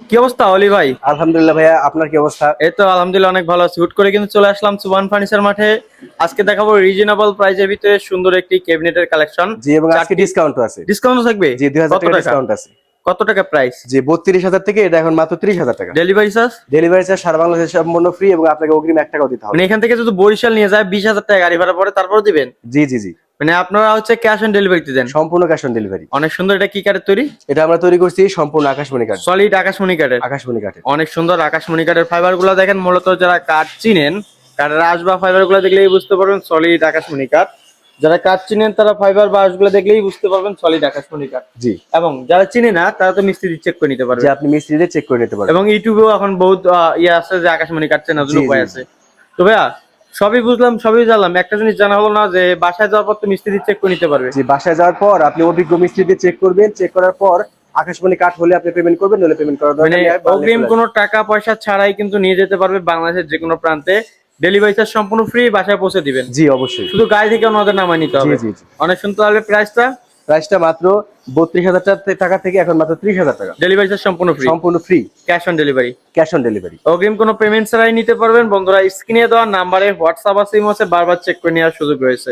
কি অবস্থা অলি ভাই? আলহামদুলিল্লাহ ভাইয়া, আপনার কি অবস্থা? এই তো আলহামদুলিল্লাহ অনেক ভালো আছি। হুট করে কিন্তু চলে আসলাম সুবান ফার্নিচার মাঠে। আজকে দেখাবো রিজনেবল প্রাইসের ভিতরে সুন্দর একটি ক্যাবিনেটের কালেকশন। জি, এবং আজকে চারটি ডিসকাউন্টও আছে। ডিসকাউন্ট থাকবে। জি, 2000 কত টাকা টাকা? ডিসকাউন্ট আছে। কত টাকা প্রাইস? জি, 32,000 থেকে এটা এখন মাত্র 30,000 টাকা। Delivery charge? ডেলিভারি চার্জ সারা বাংলাদেশে সম্পূর্ণ ফ্রি এবং আপনাকে অগ্রিম 1 টাকাও দিতে হবে মানে না। এখান থেকে যদি বরিশাল নিয়ে যায় 20,000 টাকা গাড়ি ভাড়া পড়ে, তারপর দিবেন? জি জি জি, মানে আপনারা হচ্ছে ক্যাশ অন ডেলিভারিতে দেন? সম্পূর্ণ ক্যাশ অন ডেলিভারি। অনেক সুন্দর। এটা কি কাঠের তৈরি? এটা আমরা তৈরি করছি সম্পূর্ণ আকাশমণি কাঠ। সলিড আকাশমণি কাঠের। আকাশমণি কাঠের। অনেক সুন্দর আকাশমণি কাঠের ফাইবার গুলো দেখেন। মূলত যারা কাঠ চিনেন, কাঠের আঁশ বা ফাইবার গুলো দেখলেই বুঝতে পারবেন সলিড আকাশমণি কাঠ। যারা কাঠ চিনেন তারা ফাইবার বা আঁশগুলো দেখলেই বুঝতে পারবেন সলিড আকাশমণি কাঠ। জি, এবং যারা চিনে না তারা তো মিস্ত্রি চেক করে নিতে পারবে। যে আপনি মিস্ত্রি দিয়ে চেক করে নিতে পারবেন। এবং ইউটিউবেও এখন বহুত ইয়ে আছে যে আকাশমণি কাঠ চেনার জন্য জি উপায় জি আছে। জি তো ভাইয়া, সবই বুঝলাম, সবই জানলাম, একটা জিনিস জানা হলো না যে বাসায় যাওয়ার পর তো মিস্ত্রি চেক করে নিতে পারবে। জি, বাসায় যাওয়ার পর আপনি অভিজ্ঞ মিস্ত্রি দিয়ে চেক করবেন। চেক করার পর আকাশমণি কাঠ হলে আপনি পেমেন্ট করবেন, নলে পেমেন্ট করার মানে দরকার নেই, মাল নিয়ে অগ্রিম চলে কোনো আসবেন। টাকা পয়সা ছাড়াই কিন্তু নিয়ে যেতে পারবে বাংলাদেশের যে কোনো প্রান্তে। ডেলিভারি চার্জ সম্পূর্ণ ফ্রি, বাসায় পৌঁছে দিবেন। জি অবশ্যই। শুধু গাড়ি থেকে ওনাদের নামায় নিতে জি হবে। জি জি, অনেক শুনতে হবে প্রাইসটা। প্রাইসটা মাত্র 32,000 টাকা থেকে এখন মাত্র 30,000 টাকা। ডেলিভারি চার্জ সম্পূর্ণ ফ্রি, সম্পূর্ণ free, cash on delivery. Cash on delivery. অগ্রিম কোনো পেমেন্ট ছাড়াই নিতে পারবেন। বন্ধুরা, স্ক্রিনে দেওয়া নাম্বারে হোয়াটসঅ্যাপ আছে, ইমো আছে, বারবার চেক করে নেওয়ার সুযোগ রয়েছে।